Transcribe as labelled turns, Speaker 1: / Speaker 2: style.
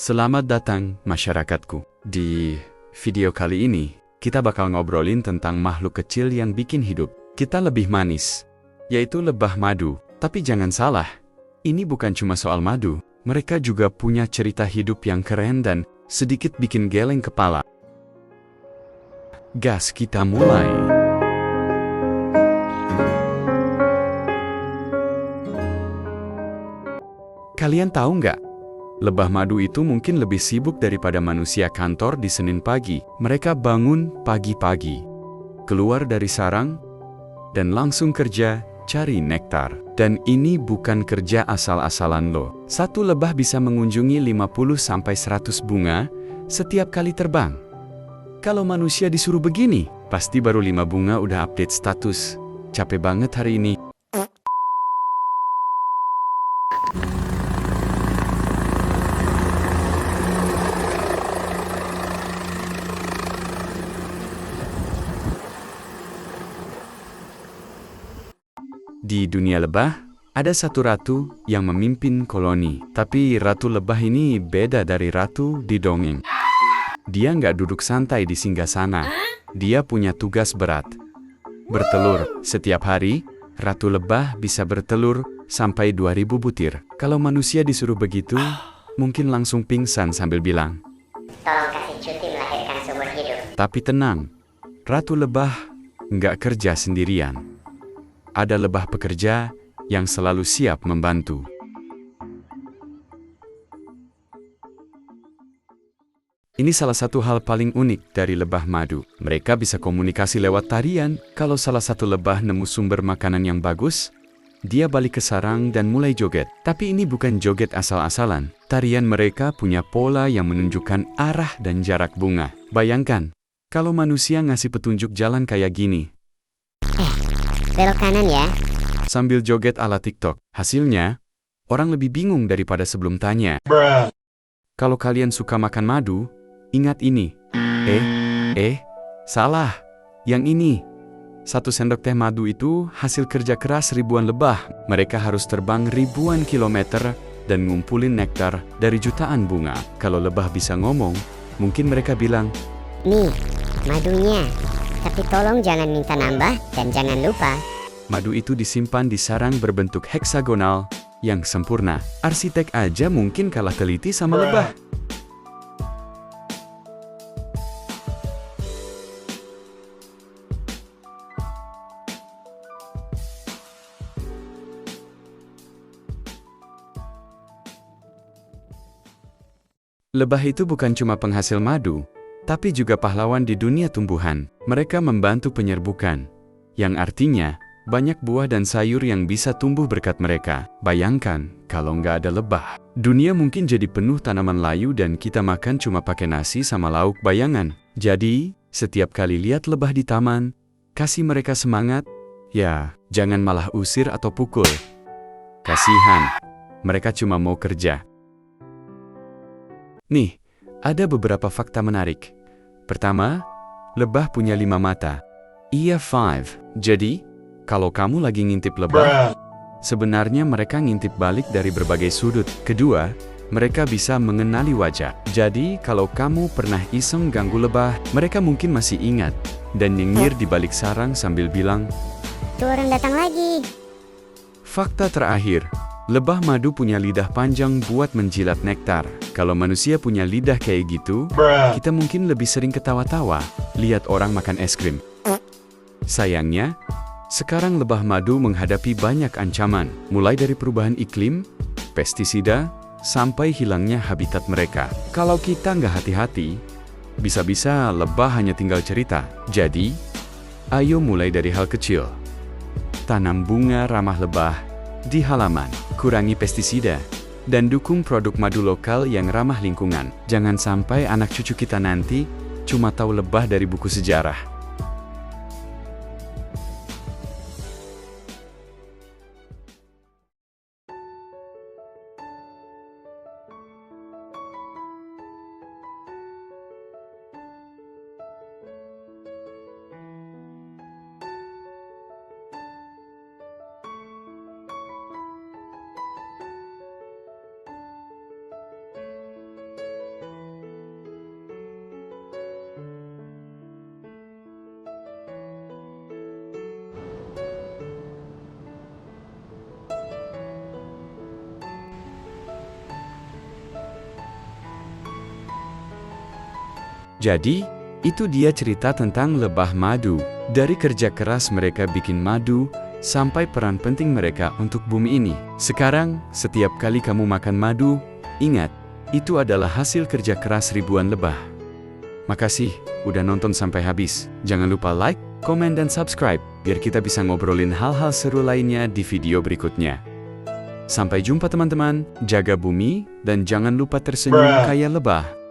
Speaker 1: Selamat datang masyarakatku. Di video kali ini, kita bakal ngobrolin tentang makhluk kecil yang bikin hidup kita lebih manis, yaitu lebah madu. Tapi jangan salah, ini bukan cuma soal madu, mereka juga punya cerita hidup yang keren dan sedikit bikin geleng kepala. Gas, kita mulai. Kalian tahu nggak? Lebah madu itu mungkin lebih sibuk daripada manusia kantor di Senin pagi. Mereka bangun pagi-pagi, keluar dari sarang, dan langsung kerja cari nektar. Dan ini bukan kerja asal-asalan loh. Satu lebah bisa mengunjungi 50-100 bunga setiap kali terbang. Kalau manusia disuruh begini, pasti baru 5 bunga udah update status. Capek banget hari ini. Di dunia lebah, ada satu ratu yang memimpin koloni. Tapi ratu lebah ini beda dari ratu di dongeng. Dia nggak duduk santai di singgasana. Dia punya tugas berat. Bertelur. Setiap hari, ratu lebah bisa bertelur sampai 2000 butir. Kalau manusia disuruh begitu, mungkin langsung pingsan sambil bilang,
Speaker 2: "Tolong kasih cuti melahirkan seumur hidup."
Speaker 1: tapi tenang, ratu lebah nggak kerja sendirian. Ada lebah pekerja yang selalu siap membantu. Ini salah satu hal paling unik dari lebah madu. Mereka bisa komunikasi lewat tarian. Kalau salah satu lebah nemu sumber makanan yang bagus, dia balik ke sarang dan mulai joget. Tapi ini bukan joget asal-asalan. Tarian mereka punya pola yang menunjukkan arah dan jarak bunga. Bayangkan, kalau manusia ngasih petunjuk jalan kayak gini,
Speaker 2: Belok kanan ya.
Speaker 1: sambil joget ala TikTok. Hasilnya, orang lebih bingung daripada sebelum tanya. Kalau kalian suka makan madu, ingat ini. Salah. Yang ini. 1 sendok teh madu itu hasil kerja keras ribuan lebah. Mereka harus terbang ribuan kilometer dan ngumpulin nektar dari jutaan bunga. Kalau lebah bisa ngomong, mungkin mereka bilang,
Speaker 2: Nih, madunya. Tapi tolong jangan minta nambah dan jangan lupa.
Speaker 1: madu itu disimpan di sarang berbentuk heksagonal yang sempurna. Arsitek aja mungkin kalah teliti sama lebah. Lebah itu bukan cuma penghasil madu, tapi juga pahlawan di dunia tumbuhan. Mereka membantu penyerbukan, yang artinya banyak buah dan sayur yang bisa tumbuh berkat mereka. Bayangkan, kalau nggak ada lebah, dunia mungkin jadi penuh tanaman layu dan kita makan cuma pakai nasi sama lauk bayangan. Jadi, setiap kali lihat lebah di taman, kasih mereka semangat. Ya, jangan malah usir atau pukul. Kasihan, mereka cuma mau kerja. Nih, ada beberapa fakta menarik. Pertama, lebah punya 5 mata. Iya, 5. Jadi, kalau kamu lagi ngintip lebah, sebenarnya mereka ngintip balik dari berbagai sudut. Kedua, mereka bisa mengenali wajah. Jadi, kalau kamu pernah iseng ganggu lebah, mereka mungkin masih ingat dan nyengir di balik sarang sambil bilang,
Speaker 2: Tuh orang datang lagi.
Speaker 1: fakta terakhir, lebah madu punya lidah panjang buat menjilat nektar. Kalau manusia punya lidah kayak gitu, kita mungkin lebih sering ketawa-tawa lihat orang makan es krim. Sayangnya, sekarang lebah madu menghadapi banyak ancaman, mulai dari perubahan iklim, pestisida, sampai hilangnya habitat mereka. Kalau kita nggak hati-hati, bisa-bisa lebah hanya tinggal cerita. Jadi, ayo mulai dari hal kecil. Tanam bunga ramah lebah di halaman, kurangi pestisida, dan dukung produk madu lokal yang ramah lingkungan. Jangan sampai anak cucu kita nanti cuma tahu lebah dari buku sejarah. Jadi, itu dia cerita tentang lebah madu. Dari kerja keras mereka bikin madu, sampai peran penting mereka untuk bumi ini. Sekarang, setiap kali kamu makan madu, ingat, itu adalah hasil kerja keras ribuan lebah. Makasih udah nonton sampai habis. Jangan lupa like, komen, dan subscribe, biar kita bisa ngobrolin hal-hal seru lainnya di video berikutnya. Sampai jumpa teman-teman, jaga bumi, dan jangan lupa tersenyum kayak lebah.